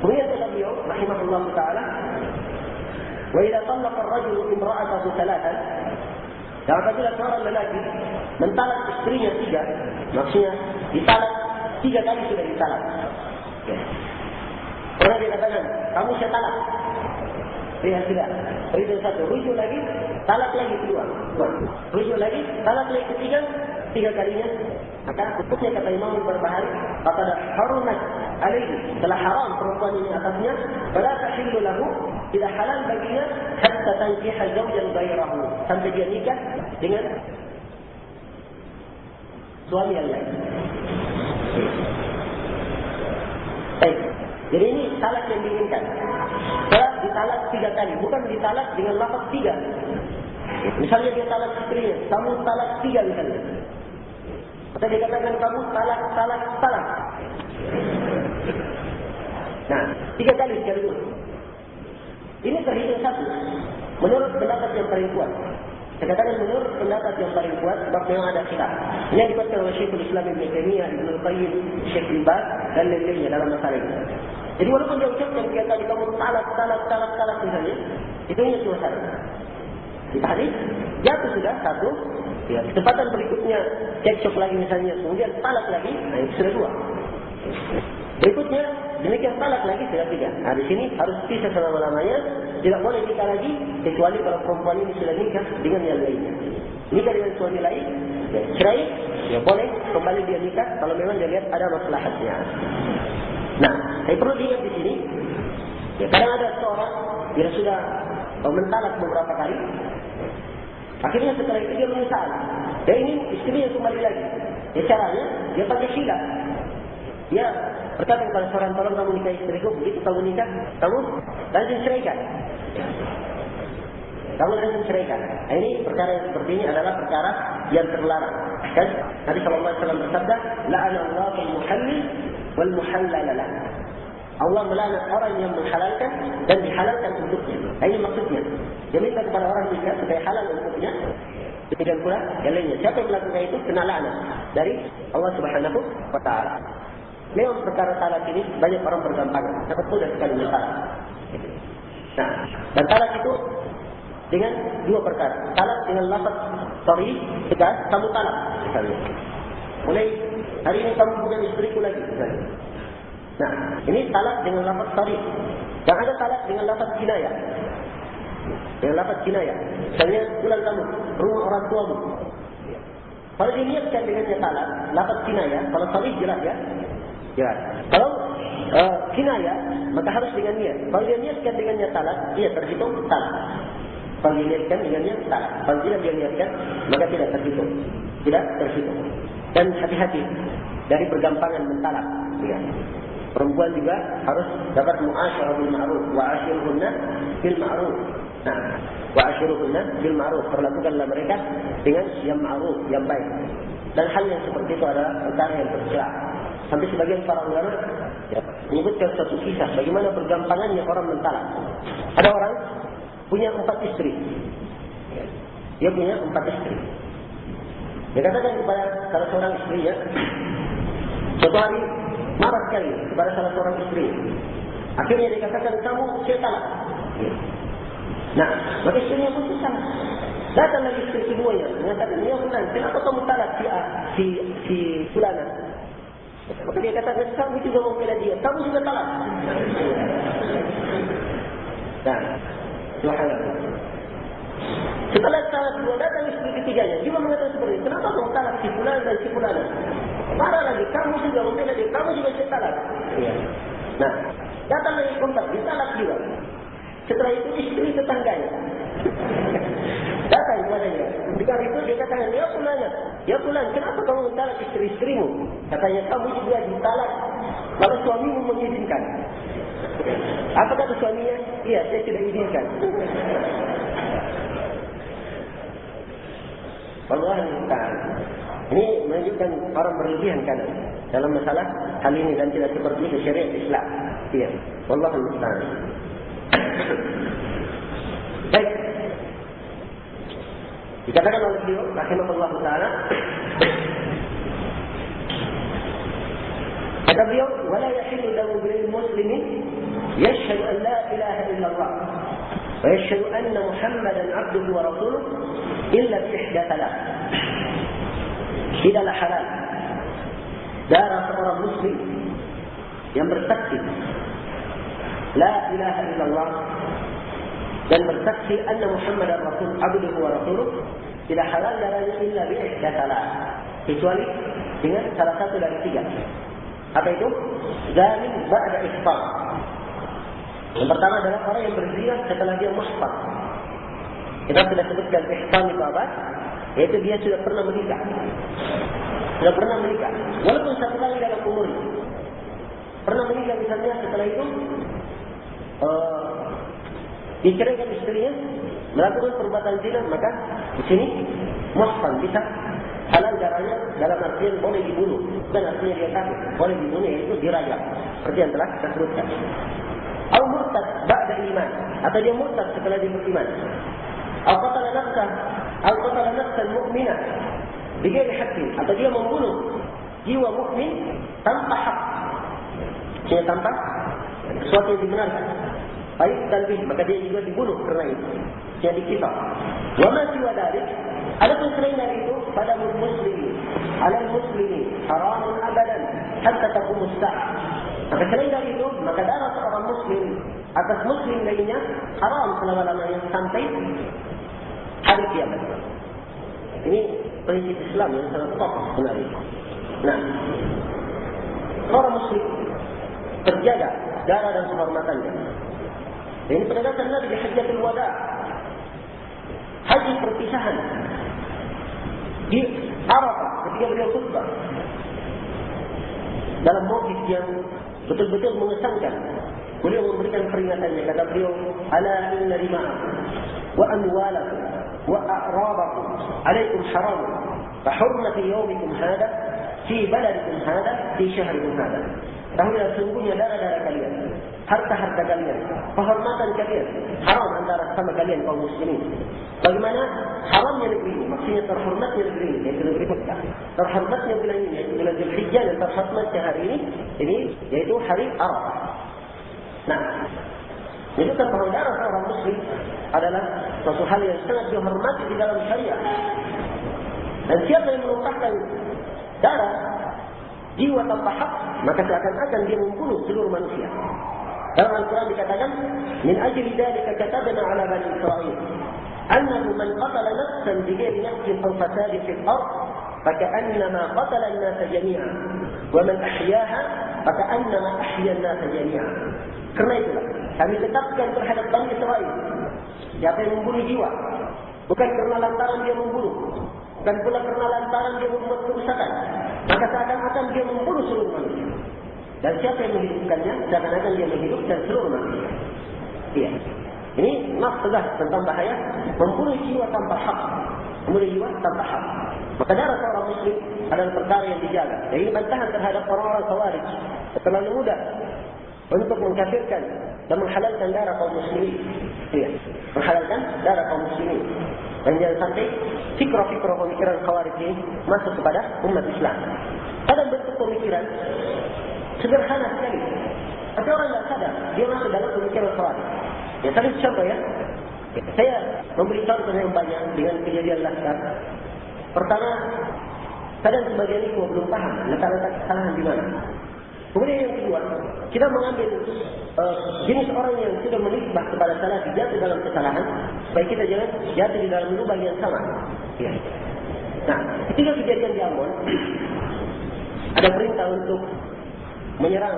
Kemudian kata beliau, rahimahullah taala, wa idza talaqa ar-rajulu imra'atahu thalathan, dan apabila seorang lelaki mentalak istrinya 3, maksudnya ditalak 3 kali sudah ditalak. Pernah dia katakan, kamu saya talak. Lihat sudah, itu 1, rujuk lagi, talak lagi 2, rujuk lagi, talak lagi ketiga, 3 kalinya. Maka hukumnya kata Imam Al-Barbahari, kata harumat alaihi, telah haram perempuan ini atasnya, fala tahillu lahu, tidak halal baginya hatta tankiha zawjan ghairahu, sampai dia nikah dengan suami yang lain. Baik. Jadi ini talak yang diinginkan. Talak ditalak 3 kali, bukan ditalak dengan lafaz 3. Misalnya dia talak istrinya, kamu talak 3 misalnya. Atau dia katakan kamu talak. Nah, 3 kali sekaligus. Ini terhitung 1. Menurut pendapat yang paling kuat. Saya katakan menurut pendapat yang paling kuat, sebab memang ada khilaf. Ini dikuatkan oleh Syekhul Islam Ibn Taimiyah, Ibnu Qayyim, Syekh Ibn Baz dan lain-lainnya dalam masalah ini. Jadi walaupun dia ucapkan dia tadi kamu talak misalnya, itu hanya cuma 1. Dipahami? Jatuh sudah 1. Ya, kesempatan berikutnya cekcok lagi misalnya, kemudian talak lagi, nah itu sudah 2. Berikutnya demikian talak lagi sudah 3. Nah di sini harus pisah selama-lamanya, tidak boleh nikah lagi kecuali kalau perempuan ini sudah nikah dengan yang lainnya. Nikah dengan suami lain, ya, cerai, ya boleh kembali dia nikah kalau memang dia lihat ada maslahatnya. Nah, saya perlu diingat di sini, ya kadang ada seorang dia sudah mentalak beberapa kali. Akhirnya setelah itu dia menyesal. Dia ingin istrinya kembali lagi. Ya caranya, dia pakai khilaf. Dia berkata kepada seorang, tolong kamu nikah istriku. Begitu kamu nikah, kamu langsung ceraikan. Kamu langsung ceraikan. Nah, ini perkara yang seperti ini adalah perkara yang terlarang. Kan? Nabi SAW bersabda, la'anallahu al-muhallil wal-muhallalalah. Allah melaknat orang yang menghalalkan dan dihalalkan untuknya. Nah, ini maksudnya. Dia minta kepada orang nikah supaya halal untuknya. Demikian pula yang lainnya. Siapa yang melakukan itu kena laknat dari Allah Subhanahu wa taala. Memang perkara talak ini banyak orang bergampangan. Sangat mudah sekali mentalak. Nah, dan talak itu dengan 2 perkara. Talak dengan lafaz sharih, tegas, kamu talak misalnya. Mulai hari ini kamu bukan istriku lagi misalnya. Nah, ini talak dengan lafaz sharih. Dan ada talak dengan lafaz kinayah. Dengan lafaz kinayah. Misalnya, pulang kamu, rumah orang tuamu. Kalau diniatkan dengannya talak, lafaz kinayah, kalau sharih jelas ya. Jelas. Kalau kinayah, maka harus dengan niat. Kalau dia niatkan dengannya talak, dia terhitung talak. Kalau dia niatkan dengannya talak. Kalau tidak dia niatkan, maka tidak terhitung. Tidak terhitung. Dan hati-hati dari pergampangan mentalak. Ya. Perempuan juga harus dapat mu'asyarah bil ma'ruf wa ashiruhunna bil ma'ruf. Nah, wa ashiruhunna bil ma'ruf, perlakukanlah mereka dengan yang ma'ruf, yang baik. Dan hal yang seperti itu adalah perkara yang tercela. Sampai sebagian para ulama menyebutkan satu kisah bagaimana bergampangannya orang mentalak. Ada orang punya 4 istri. Dia punya 4 istri. Dia katakan kepada salah seorang istrinya, suatu hari marah sekali kepada salah seorang istri. Akhirnya dia katakan, kamu saya talak. Nah, maka istrinya pun susah. Datang lagi istri keduanya, mengatakan, ya benar, kenapa kamu talak si fulana? Maka dia katakan, kamu juga membela dia, kamu juga talak. Nah, subhanallah. Setelah talak kedua, datang istri ketiganya, juga mengatakan seperti itu, kenapa kamu talak si fulana dan si fulana? Marah lagi, kamu juga membela dia, kamu juga saya talak. Nah, datang lagi keempat, ditalak juga. Setelah itu istri tetangganya datang kepadanya. Ketika itu dia katakan, ya fulan, kenapa kamu mentalak istri-istrimu? Katanya, kamu juga ditalak kalau suamimu mengizinkan. Apa kata suaminya? Iya, saya tidak izinkan. Wallahi musta'an. Ini menunjukkan orang berlebihan kan dalam masalah hal ini dan tidak seperti itu syariat Islam. Iya. Wallahi musta'an. Baik. Dikatakan oleh beliau rahimahullah taala, kata beliau, wala yahillu lahu bil muslimin ويشهد أن محمدا عبده ورسوله إلا بإحدى ثلاث. Tidaklah halal darah seorang muslim yang bersaksi la ilaha illallah dan bersaksi anna Muhammadar rasul abduhu wa rasuluh, tidak halal darahnya illa bi ihda salat, kecuali dengan salah satu dari tiga. Apa itu? Zanin ba'da ihsan. Yang pertama adalah orang yang berzina setelah dia muhsan. Kita sudah sebutkan ihsan itu apa? Yaitu dia sudah pernah menikah. Sudah pernah menikah. Walaupun satu kali dalam umurnya. Pernah menikah misalnya, setelah itu diceraikan istrinya, melakukan perbuatan zina, maka di sini muhsan bisa halal darahnya, dalam artian boleh dibunuh. Bukan artinya dia kafir, boleh dibunuh, yaitu dirajam. Seperti yang telah kita sebutkan. Atau murtad ba'da iman, atau dia murtad setelah dia beriman. Atau qatala nafsan mu'minah bighairi haqqin, atau dia membunuh jiwa mukmin tanpa hak. Dia tanpa sesuatu yang dibenarkan. Baik talbih, maka dia juga dibunuh kerana itu. Dia dikisah. Wa ma siwa dzalik, adapun selain dari itu, pada muslimin, alal muslimin haramun abadan hatta taqum as-sa'ah. Maka selain dari itu, maka darah seorang muslim atas muslim lainnya haram selama-lamanya sampai hari kiamat. Ini prinsip Islam yang sangat kokoh sebenarnya. Nah, seorang muslim terjaga darah dan kehormatannya. Ini penegasan Nabi di Hajjatul Wada, haji perpisahan di Arafah ketika beliau khutbah dalam mawqif yang betul-betul mengesankan. Beliau memberikan peringatannya, kata beliau, ala inna rima'akum wa amwalakum wa a'rabakum alaikum haram fa hurmati yawmikum hada fi baladikum hada fi syahrikum hada. Tahuilah sungguhnya darah-darah kalian, harta-harta kalian, kehormatan kalian haram antara sama kalian kaum muslimin. Bagaimana haramnya negeri ini? Maksudnya terhormatnya negeri ini, yaitu negeri Mekah. Terhormatnya bulan ini, yaitu bulan Dzulhijjah, dan terhormatnya hari ini yaitu hari Arafah. Nah, itu kan bahwa darah seorang muslim adalah suatu hal yang sangat dihormati di dalam syariat. Dan siapa yang menumpahkan darah jiwa tanpa hak, maka seakan-akan dia membunuh seluruh manusia. Dalam Al-Quran dikatakan, min ajli dzalika katabna 'ala bani Israil annahu man qatala nafsan bighairi nafsin aw fasadin fil ardh faka'annama qatala an-nasa jami'an wa man ahyaaha faka'annama ahya an-nasa jami'an. Karena itulah kami tetapkan terhadap Bani Israel, siapa yang membunuh jiwa bukan kerana lantaran dia membunuh, bukan pula kerana lantaran dia membuat kerusakan, maka seakan-akan dia membunuh seluruh manusia. Dan siapa yang menghidupkannya, seakan-akan dia menghidupkan seluruh manusia. Iya. Ini nas tegas tentang bahaya membunuh jiwa tanpa hak, membunuh jiwa tanpa hak. Maka darah seorang muslim adalah perkara yang dijaga. Dan ini bantahan terhadap orang-orang Khawarij terlalu mudah untuk mengkafirkan dan menghalalkan darah kaum muslimin. Iya, menghalalkan darah kaum muslimin. Dan jangan sampai fikra-fikra pemikiran Khawarij ini masuk kepada umat Islam. Ada bentuk pemikiran sederhana sekali, tapi orang tidak sadar dia masuk dalam pemikiran Khawarij. Ya, tadi contoh ya. Saya memberi contoh yang banyak dengan kejadian Laskar. Pertama, kadang sebagian itu belum paham letak-letak kesalahan di mana. Kemudian yang kedua, kita mengambil jenis orang yang sudah menisbah kepada salah jatuh dalam kesalahan, supaya kita jangan jatuh di dalam lubang yang sama. Ya. Nah, ketika kejadian di Ambon, ada perintah untuk menyerang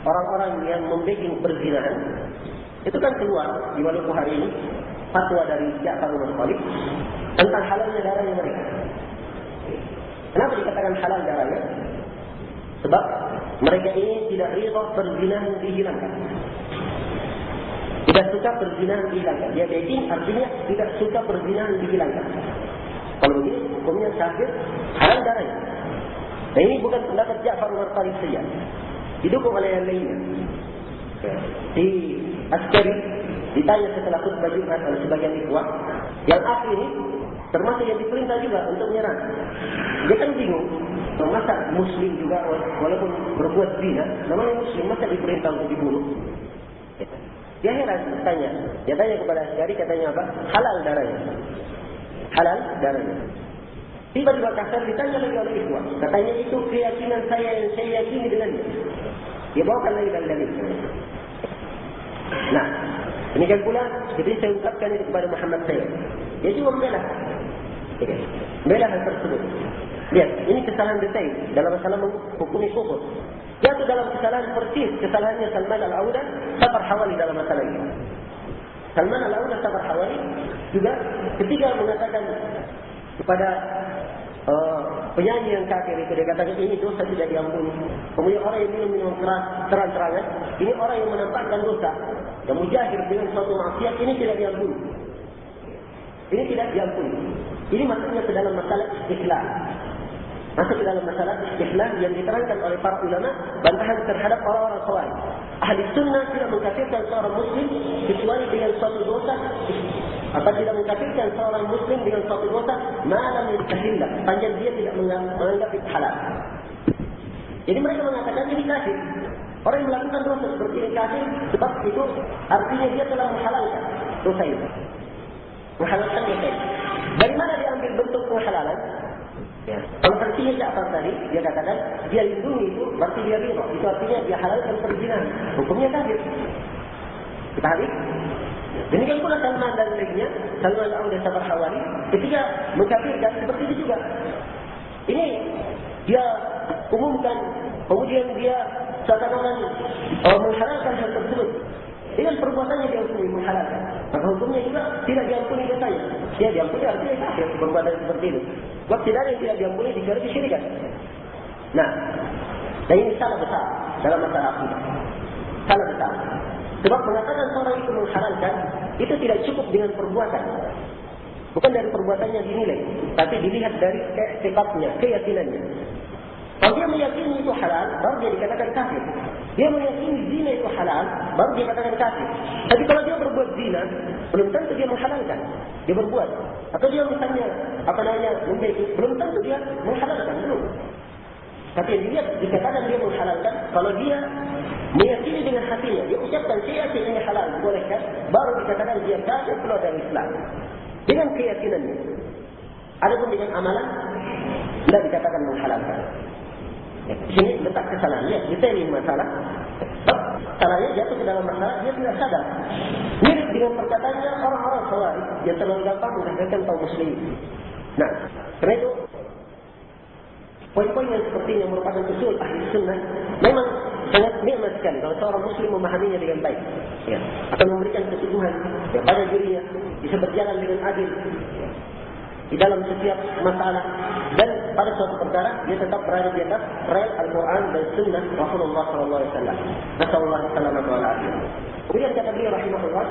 orang-orang yang membacking perzinahan. Itu kan keluar di Maluku hari ini fatwa dari Ja'far bin Thalib tentang halalnya darahnya mereka. Kenapa dikatakan halal darahnya? Sebab mereka ini tidak rida perzinahan dihilangkan. Tidak suka perzinahan dihilangkan. Dia backing artinya tidak suka perzinahan dihilangkan. Kalau begini hukumnya kafir, halal darahnya. Dan ini bukan pendapat Ja'far bin Thalib saja, didukung oleh yang lainnya. Di Askari ditanya setelah khutbah Jumat oleh sebagian ikhwah, yang akhir ini termasuk yang diperintah juga untuk menyerang. Dia kan bingung, masa muslim juga walaupun berbuat zina, namanya muslim, masa diperintah untuk dibunuh? Dia heran, tanya. Dia tanya kepada Asy'ari, katanya apa? Halal darahnya. Halal darahnya. Tiba-tiba kasar ditanya lagi oleh ikhwan. Katanya itu keyakinan saya yang saya yakini dengannya. Dia bawakan lagi dalil. Nah, demikian pula seperti saya ungkapkan itu kepada Muhammad saya. Dia juga membela. Membela hal tersebut. Lihat, ini kesalahan detail dalam masalah menghukumi kufur. Jatuh dalam kesalahan persis kesalahannya Salman Al-Auda, Sabar Hawali dalam masalah ini. Salman Al-Auda, Sabar Hawali juga ketika mengatakan kepada penyanyi yang kafir itu, dia katakan ini dosa tidak diampuni. Kemudian orang yang minum minuman keras terang-terangan, ini orang yang menampakkan dosa, yang mujahir dengan suatu maksiat, ini tidak diampuni. Ini tidak diampuni. Ini maksudnya ke dalam masalah istiqlal. Masuk ke dalam masalah istiqlal yang diterangkan oleh para ulama, bantahan terhadap orang-orang Khawarij. Ahli sunnah tidak mengkafirkan seorang muslim kecuali dengan suatu dosa, atau tidak mengkafirkan seorang muslim dengan suatu dosa malam yastahillah, panjang dia tidak menganggap itu halal. Jadi mereka mengatakan ini kafir. Orang yang melakukan dosa seperti ini kafir, sebab itu artinya dia telah menghalalkan dosa itu. Menghalalkan dosa itu. Dari mana diambil bentuk penghalalan? Ya. Kalau artinya Ja'far tadi, dia katakan dia lindungi itu, berarti dia ridha. Itu artinya dia halalkan perzinahan. Hukumnya kafir. Kita hadis. Demikian pula Salman dan lainnya, Salman Al-Auda, Sabar Hawali, ketika mengkafirkan seperti itu juga. Ini dia umumkan, kemudian dia seakan-akan menghalalkan hal tersebut. Dengan perbuatannya dia hukumi menghalalkan. Maka hukumnya juga tidak diampuni dosanya. Dia diampuni artinya kafir perbuatan seperti itu. Sebab tidak ada yang tidak diampuni dikira kesyirikan. Nah, dan ini salah besar dalam masalah akidah. Salah besar. Sebab mengatakan seorang itu menghalalkan, itu tidak cukup dengan perbuatan. Bukan dari perbuatannya dinilai, tapi dilihat dari sifatnya, keyakinannya. Kalau dia meyakini itu halal, baru dia dikatakan kafir. Dia meyakini zina itu halal, baru dia katakan kafir. Tapi kalau dia berbuat zina, belum tentu dia menghalalkan. Dia berbuat. Atau dia misalnya, belum tentu dia menghalalkan. Belum. Tapi yang dilihat, dikatakan dia menghalalkan, kalau dia meyakini dengan hatinya, dia ucapkan saya yakin ini halal, bolehkan, baru dikatakan dia kafir keluar dari Islam. Dengan keyakinannya. Adapun dengan amalan, tidak dikatakan menghalalkan. Di sini letak kesalahannya, kita ini masalah. Salahnya jatuh ke dalam masalah, dia tidak sadar. Mirip dengan perkataannya orang-orang Khawarij yang terlalu gampang mengatakan kaum muslimin. Nah, karena itu poin-poin yang seperti ini yang merupakan usul ahli sunnah memang sangat nikmat sekali kalau seorang muslim memahaminya dengan baik. Ya, akan memberikan keteguhan kepada dirinya, bisa berjalan dengan adil di dalam setiap masalah, dan pada suatu perkara dia tetap berada di atas rel Al-Quran dan Sunnah Rasulullah SAW. Nasallallahu alaihi wasallam. Kemudian kata beliau rahimahullah,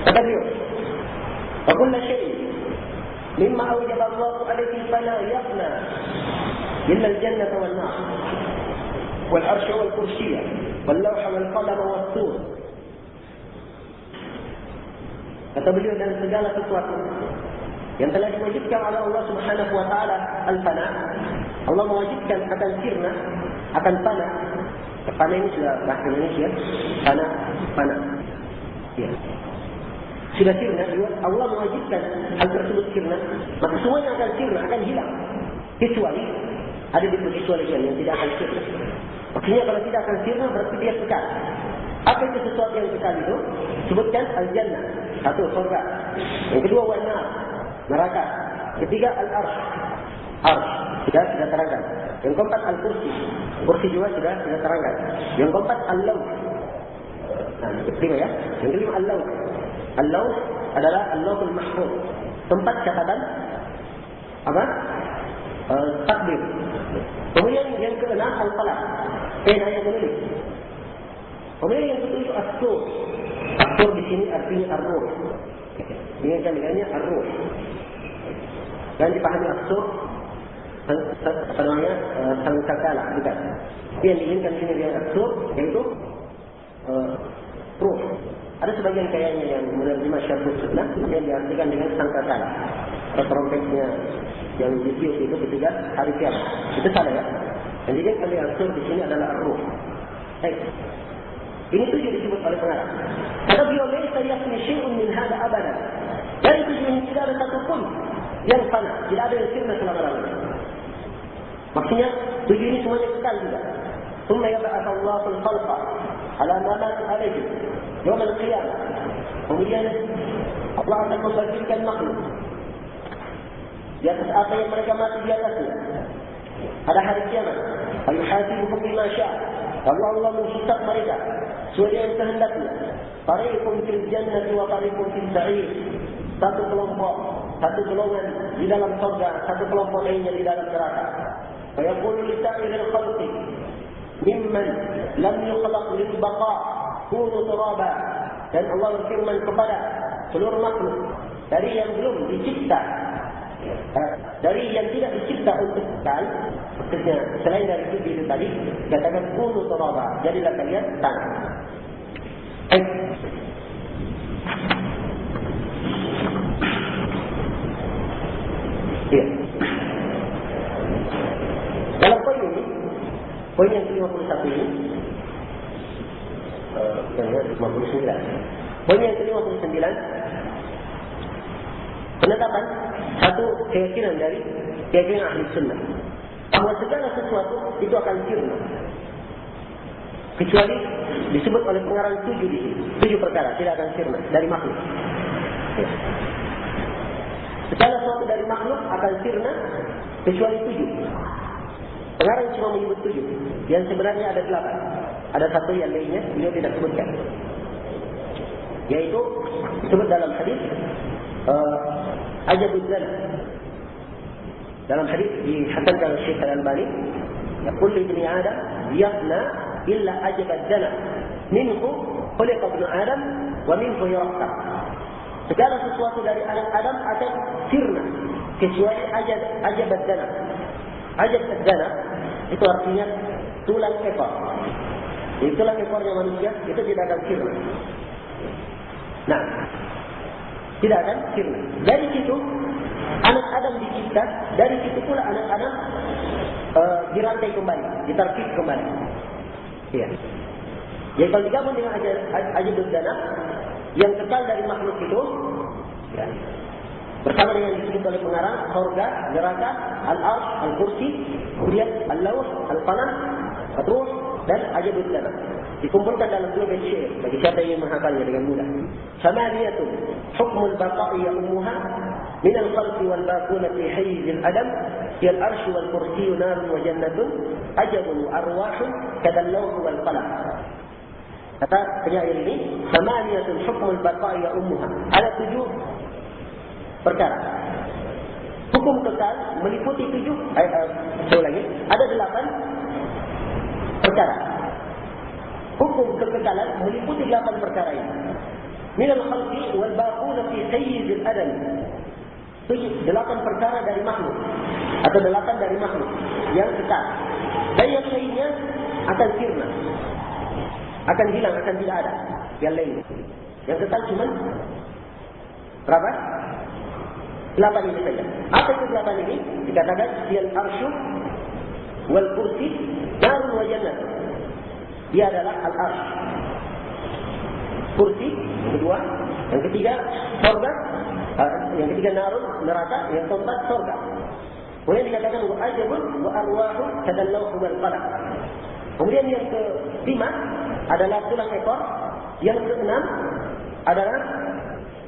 kata beliau, "Wa kullu syai'in mimma awjaba Allah alaihi fala yafna illa al-jannah wal nar wal arsy wal kursiy wal lawh wal qalam was sur." Kata beliau, dan segala sesuatu yang telah diwajibkan oleh Allah Subhanahu wa taala al-fana. Allah mewajibkan akan sirna, akan fana. Fana ini sudah bahasa Indonesia, fana. Ya. Sudah sirna, Allah mewajibkan hal tersebut sirna, maka semuanya akan sirna, akan hilang. Kecuali ada dikecualian yang tidak akan sirna. Maksudnya kalau tidak akan sirna berarti dia kekal. Apa itu sesuatu yang kekal itu? Sebutkan al-jannah, satu surga. Yang kedua wan-nar, neraka. Ketiga al-arsh, arsh, sudah terangkan. Yang keempat al-kursi, kursi juga sudah terangkan. Yang keempat al-lawh. Nah, kelima ya. Yang kelima al-lawh. Al-lawh adalah al-lawhul mahfuz, tempat catatan apa? Takdir. Kemudian yang keenam al-qalam, pena yang menulis. Kemudian yang ketujuh as-sur. As-sur di sini artinya ar-ruh. Ini kan dengannya ar-ruh. Dan dipahami as-sur apa namanya? Sangkakala, bukan. Yang diinginkan di sini dengan as-sur yaitu ruh. Ada sebagian kayaknya yang menerjemah syarhus sunnah yang diartikan dengan sangkakala. Trompetnya yang ditiup itu ketika hari kiamat. Itu salah ya? Yang dimaksud oleh al-sur di sini adalah ar-ruh. Ini 7 disebut oleh pengarang. Kata beliau, "Laisa yafni syai'un min hadha abadan." Dari 7 ini tidak ada satu pun yang fana, tidak ada yang sirna selama-lamanya. Maksudnya 7 ini semuanya kekal juga. Tsumma yab'atsu Allahu al-khalqa ala ma mata alayhi yawm al-qiyamah. Kemudian Allah akan membangkitkan makhluk di atas apa yang mereka mati di atasnya pada hari kiamat. Ayuhasibuhum bima syaa. Lalu Allah menghisab mereka sesuai yang kehendaknya. Fariqun fil jannati wa fariqun fil sa'ir. Satu kelompok, satu golongan di dalam surga, satu kelompok lainnya di dalam neraka. Fa yaqulu li sa'iril khalqi mimman lam yukhlaq lil baqa' kunu turaba. Dan Allah berfirman kepada seluruh makhluk dari yang belum dicipta, dari yang tidak dicipta untuk kekal, maksudnya selain dari itu tadi, katakan kunu turaba, jadilah kalian tanah. Ya. Dalam poin ini, poin yang ke-51 ini, yang 59. Poin yang ke-59, penetapan satu keyakinan dari keyakinan ahli sunnah bahwa segala sesuatu itu akan sirna, kecuali disebut oleh pengarang 7 di sini. 7 perkara tidak akan sirna dari makhluk. Ya. Segala sesuatu dari makhluk akan sirna kecuali 7. Pengarang cuma menyebut 7. Yang sebenarnya ada 8. Ada satu yang lainnya beliau tidak sebutkan. Yaitu disebut dalam hadis ajabud dzana. Dalam hadis dihasankan oleh Syekh Al-Albani, yaqul ibni Adam yafna illa ajabad dzana. Minhu khuliqa ibnu Adam wa minhu yurqa. Segala sesuatu dari anak Adam akan sirna kecuali ajabad dzana. Ajabad dzana itu artinya tulang ekor. Jadi tulang ekornya manusia itu tidak akan sirna. Nah, tidak akan sirna. Dari situ anak Adam dicipta, dari situ pula anak Adam dirantai kembali, ditarkib kembali. Ya. Jadi kalau digabung dengan ajabud dzana yang kekal dari makhluk itu, ya, bersama dengan disebut oleh pengarang surga, neraka, al-arsh, al-kursi, kemudian al-lawh, al-qalam, ar-ruh dan ajabud dzana. Dikumpulkan dalam 2 bait syair bagi siapa yang menghafalnya dengan mudah. Samaniyatun hukmul baqa'i ummuha min al-khalqi wal baquna fi hayz al-adam fi al-arsh wal kursi narun wa jannatun ajabun arwahun kadal-lawh wal qalam. Kata penyair ini, samaniyatun hukmul baqa'i ummuha. Ada 7 perkara. Hukum kekal meliputi 7. Saya ulangi, ada 8 perkara. Hukum kekekalan meliputi 8 perkara ini. Minal khalqi wal baquna fi sayyiz al-adam. 8 perkara dari makhluk atau 8 dari makhluk yang kekal. Dan yang lainnya akan sirna, akan hilang, akan tidak ada. Yang lain, yang kekal cuma berapa? 8 ini saja. Apa itu 8 ini? Dikatakan fil arsy wal kursi narun wa jannah. Dia adalah al-arsh, kursi, yang kedua, yang ketiga surga, yang ketiga narun, neraka, yang keempat surga. Kemudian dikatakan wa ajabun wa arwahu kadal-lawh wal qalam. Kemudian yang kelima adalah tulang ekor, yang keenam adalah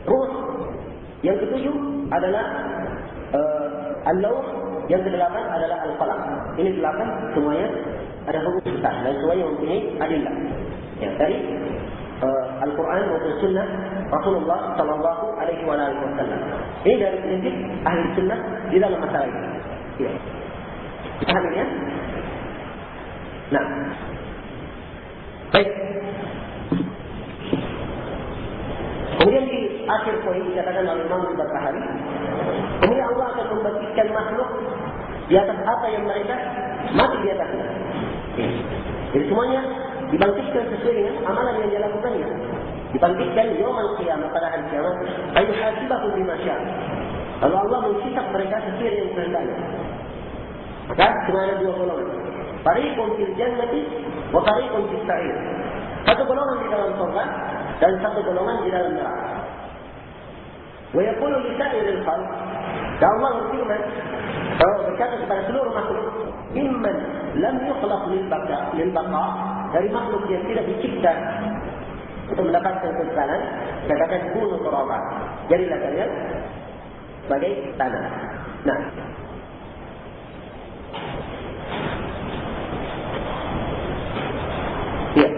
ruh, yang ketujuh adalah al-lawh, yang kedelapan adalah al-qalam. Ini 8 semuanya ada hukum besar dan semuanya mempunyai adillah. Ya, dari Al-Quran maupun Sunnah Rasulullah Sallallahu Alaihi Wasallam. Ini dari prinsip ahli Sunnah di dalam masalah ini. Ya. Paham ini ya? Nah, baik. Kemudian di akhir poin dikatakan oleh Imam Al-Barbahari, kemudian Allah akan membangkitkan makhluk di atas apa yang mereka mati di atasnya. Jadi semuanya dibangkitkan sesuai dengan amalan yang dia lakukannya. Dibangkitkan yaumul qiyamah, pada hari kiamat. Ayuhasibahum bima syaa. Lalu Allah menghisab mereka sesuai dengan kehendaknya. Maka cuma ada 2 golongan. Fariqun fil jannati wa fariqun fis sa'ir. Satu golongan di dalam surga dan satu golongan di dalam neraka. Wa yaqulu li sa'iril khalq, dan Allah berfirman, berkata kepada seluruh makhluk, imman lam yukhlaq lil baqa, dari makhluk yang tidak dicipta untuk mendapatkan kekekalan, katakan kunu turaba, jadilah kalian sebagai tanah. Nah, ya.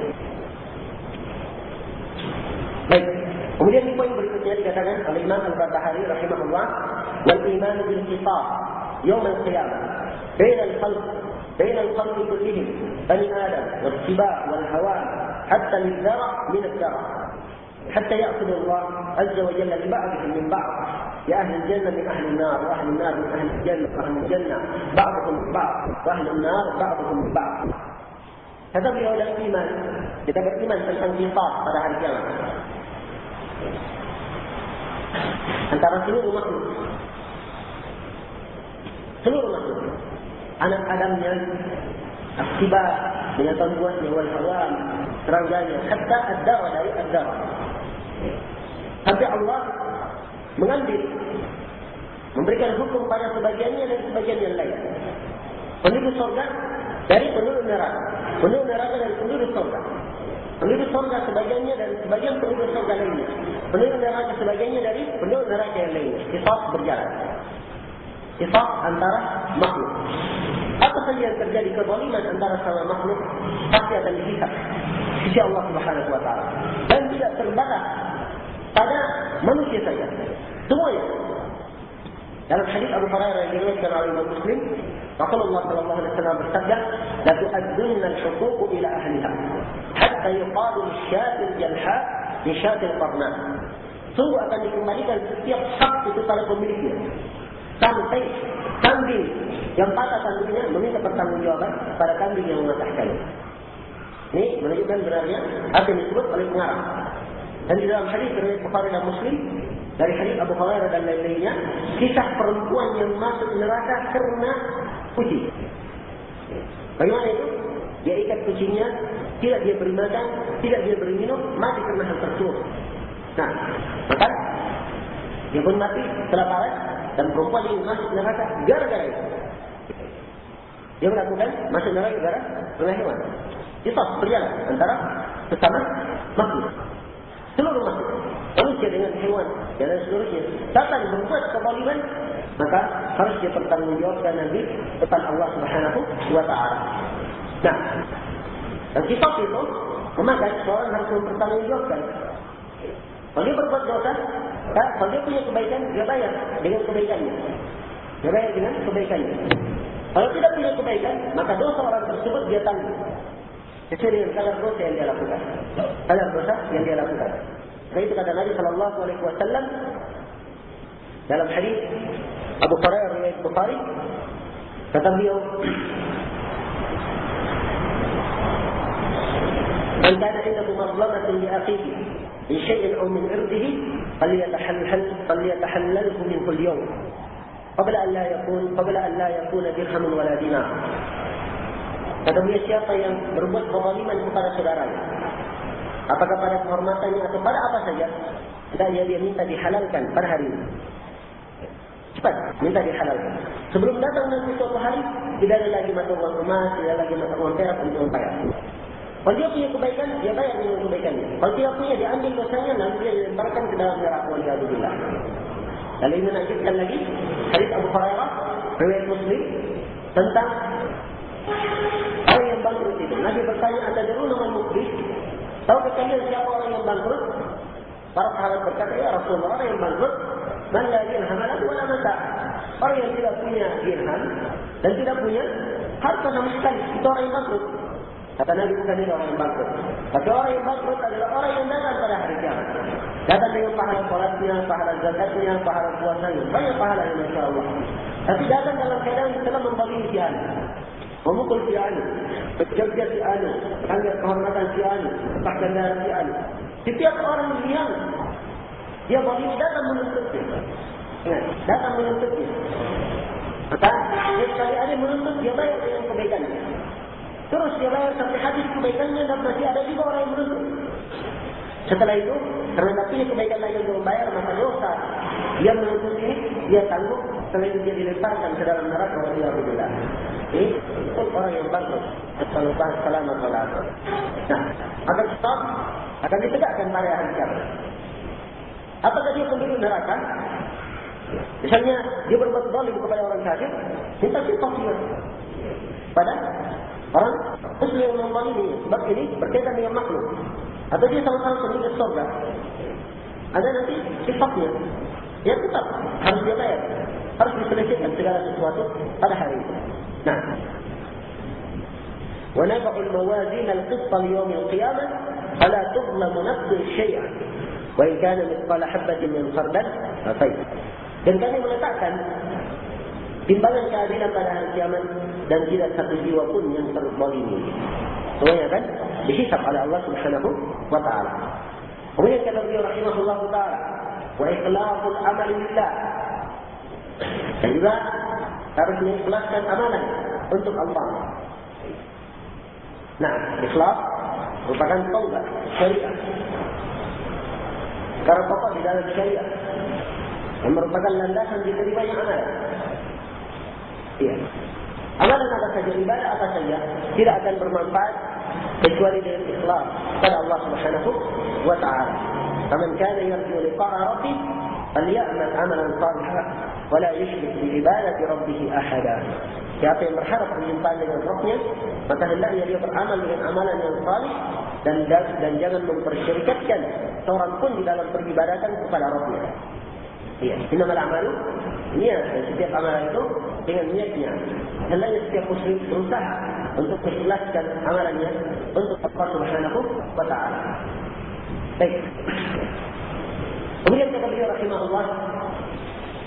Baik. Kemudian di poin berikutnya dikatakan oleh Imam Al-Barbahari rahimahullah, wal iman bil qisas yaum al-qiyamah bain al-khalq kullihim bani Adam wal sibaa wal hawan hatta al-zara' min al-zara' hatta ya'khudh Allah azza wa jalla li ba'dihim min ba'd ya ahli al-jannah min ahli an-nar wa ahli an-nar min ahli al-jannah wa ahli al-jannah ba'duhum min ba'd wa ahli an-nar ba'duhum min ba'd. Kata beliau dalam iman, kita beriman tentang qisas pada hari kiamat antara seluruh makhluk, anak Adamnya, akibat binatang buasnya, wal hawan, serangganya, hatta ad-dara dari ad-dara. Sampai Allah mengambil, memberikan hukum pada sebagiannya dan sebagian yang lain. Penduduk surga dari penduduk neraka, penduduk neraka dari penduduk surga. Penduduk surga sebagiannya dari sebagian penduduk surga lainnya. Penduduk neraka sebagiannya dari penduduk neraka yang lainnya. Qisas berjalan. Qisas antara makhluk. Apa saja yang terjadi kezaliman antara sama makhluk pasti akan dihisab sisi Allah Subhanahu wa taala. Dan tidak terbatas pada manusia saja. Semuanya. Dalam hadis Abu Hurairah yang diriwayatkan oleh Imam Muslim, Rasulullah sallallahu alaihi wasallam bersabda, "La tu'addunna al-huquq ila ahliha, hatta yuqalu lisyatil jalha li syatil qarna." Sungguh akan dikembalikan setiap hak itu pada pemiliknya. Sampai kambing yang patah kambingnya meminta pertanggungjawaban pada kambing yang mematahkannya. Ini menunjukkan benarnya apa yang disebut oleh pengarang. Dan di dalam hadis riwayat Bukhari dan Muslim dari hadis Abu Hurairah dan lain-lainnya, kisah perempuan yang masuk neraka karena kucing. Bagaimana itu? Dia ikat kucingnya, tidak dia beri makan, tidak dia beri minum, mati karena hal tersebut. Nah, maka dia pun mati setelah paras dan perempuan ini masuk neraka gara-gara itu. Dia melakukan masuk neraka gara-gara hewan. Itu berjalan antara sesama makhluk. Seluruh makhluk, manusia dengan hewan dan seluruhnya, datang berbuat kezaliman, maka harus dia bertanggungjawabkan nanti depan Allah Subhanahu wa taala. Nah, dan kisah itu memakai seorang harus mempertanggungjawabkan. Kalau dia berbuat dosa, kalau dia punya kebaikan, dia bayar dengan kebaikannya. Dia bayar dengan kebaikannya. Kalau tidak punya kebaikan, maka dosa orang tersebut dia tanggung. Sesuai dengan kadar dosa yang dia lakukan. Kadar dosa yang dia lakukan. Karena itu kata Nabi sallallahu alaihi wasallam dalam hadis Abu Hurairah riwayat Bukhari, kata beliau, "Man kana indahu mazlamatun li akhihi min shay'in aw min 'irdihi falyatahallalhu minhu al-yawm qabla an la yakuna dirhamun wala dinar." Kata beliau, siapa yang berbuat kezaliman kepada saudaranya, apakah pada kehormatannya atau pada apa saja, hendaknya dia minta dihalalkan pada hari ini. Cepat, minta dihalalkan. Sebelum datang nanti suatu hari, tidak ada lagi mata uang emas, tidak ada lagi mata uang perak untuk membayar. Kalau dia punya kebaikan, dia bayar dengan kebaikannya. Kalau tidak punya, dia ambil dosanya, nanti dia dilemparkan ke dalam neraka. Waliyadzubillah. Lalu ini lanjutkan lagi hadis Abu Hurairah riwayat Muslim tentang orang yang bangkrut itu. Nabi bertanya, "Atadruna man muflis?" Tahukah kalian siapa orang yang bangkrut? Para sahabat berkata, "Ya Rasulullah, orang yang bangkrut man la dirham lahu wa la mata." Orang yang tidak punya dirham dan tidak punya harta sama sekali, itu orang yang bangkrut. Kata Nabi, bukan itu orang yang bangkrut. Tapi orang yang bangkrut adalah orang yang datang pada hari kiamat. Datang dengan pahala salatnya, pahala zakatnya, pahala puasanya, banyak pahala yang Masya Allah. Tapi datang dalam keadaan telah membalimi si anu, memukul si anu, berjaga si anu, melanggar kehormatan si anu, melepaskan darah si anu. Setiap orang yang dia balimi datang menuntutnya. Datang menuntutnya. Maka dia sekali ada menuntut, dia bayar dengan kebaikannya. Terus dia bayar sampai habis kebaikannya dan masih ada juga orang yang menuntut. Setelah itu, karena tak punya kebaikan lagi untuk membayar, maka dosa yang menuntut ini dia tanggung. Setelah itu dia dilemparkan ke dalam neraka. Walhamdulillah. Ini orang yang bangkrut. Assalamualaikum warahmatullahi wabarakatuh. Nah, akan stop, akan ditegakkan pada hari kiamat. Apakah dia penduduk neraka? Misalnya dia berbuat zalim kepada orang kafir, minta sifat dia pada orang muslim yang menzalimi, sebab ini berkaitan dengan makhluk. Atau dia sama-sama penduduk surga, ada nanti sifatnya, dia tetap harus dia bayar, harus diselesaikan segala sesuatu pada hari itu. Nah, وَنَضَعُ الْمَوَازِينَ الْقِسْطَ لِيَوْمِ الْقِيَامَةِ فَلَا تُظْلَمُ نَفْسٌ شَيْئًا وَإِنْ كَانَ مِثْقَالَ حَبَّةٍ مِنْ خَرْدَلٍ أَتَيْنَا. Dan kami meletakkan timbangan keadilan pada hari kiamat dan tidak satu jiwa pun yang terzalimi. Semuanya kan dihisab oleh Allah Subhanahu wa taala. Kemudian kata beliau rahimahullah taala, wa ikhlasul amali lillah. Dan juga harus mengikhlaskan amalan untuk Allah. Nah, ikhlas merupakan taubat syariah. Karena pokok di dalam syariah yang merupakan landasan diterimanya amalan. Iya. Amalan apa saja, ibadah apa saja, tidak akan bermanfaat kecuali dengan ikhlas kepada Allah Subhanahu wa taala. Faman kana yarju liqa'a rabbih falya'mal 'amalan shalihan wa la yushrik bi ibadati rabbih ahada. Siapa yang berharap berjumpa dengan Rabbnya, maka hendaknya dia beramal dengan amalan yang salih dan jangan mempersyirikatkan seorang pun di dalam peribadatan kepada Rabbnya. Iya, innamal a'malu niat, dan setiap amalan itu dengan niatnya. Hendaknya setiap muslim berusaha untuk mengikhlaskan amalannya untuk Allah Subhanahu wa taala. Baik. Kemudian kata beliau rahimahullah,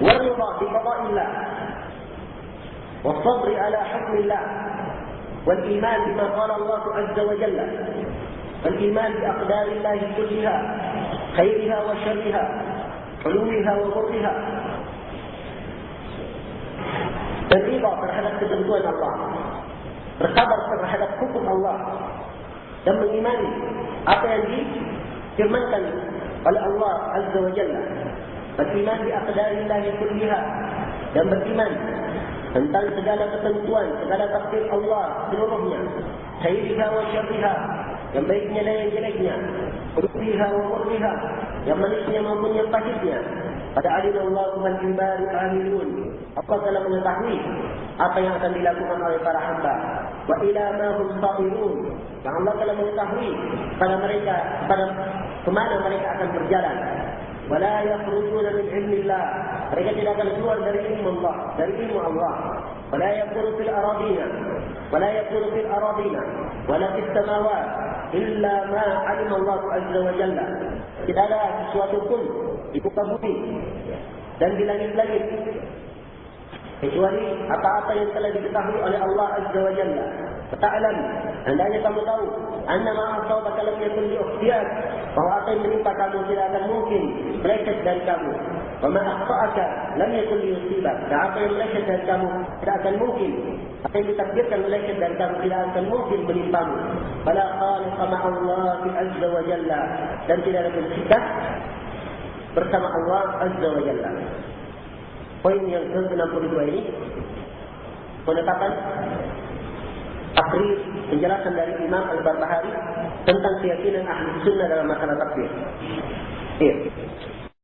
wa ridha bi qada'illah wa sabr ala hukmillah wal iman bima qala Allah azza wa jalla wal iman bi aqdarillah kulliha khairiha wa sharriha ulumiha wa murriha. Dan ridha terhadap ketentuan Allah, bersabar terhadap hukum Allah, dan mengimani apa yang difirmankan oleh Allah Azza wa Jalla. Beriman bi aqdarillah kulliha, dan beriman tentang segala ketentuan, segala takdir Allah seluruhnya, khairiha wa syarriha, yang baiknya dan yang jeleknya, ruhiha wa murriha, yang manisnya maupun yang pahitnya. Pada alimullahu man ibadu amilun, Allah telah mengetahui apa yang akan dilakukan oleh para hamba. Wa ila ma hum sa'irun, yang Allah telah mengetahui pada mereka kemana mereka akan berjalan. Wala yakhrujuna min ilmillah, mereka tidak akan keluar dari ilmu Allah. Wala yakunu fil aradina wala fis samawat illa ma 'alima Allah azza wa jalla. Tidak ada sesuatu pun di muka bumi dan di langit-langit kecuali apa-apa yang telah diketahui oleh Allah azza wa jalla. Ta'lam, hendaknya kamu tahu, annama asabaka lam yakun liukhtiyak, bahwa apa yang menimpa kamu tidak akan mungkin meleset dari kamu. Wa ma akhta'aka lam yakun liyusibak, dan apa yang meleset dari kamu tidak akan mungkin, apa yang ditakdirkan meleset dari kamu tidak akan mungkin menimpamu. Fala khaliqa ma'allah azza wa jalla, dan tidak ada pencipta bersama Allah azza wa jalla. Poin yang ke-62 ini penetapan takrir, penjelasan dari Imam Al-Barbahari tentang keyakinan ahli sunnah dalam masalah takdir. Iya.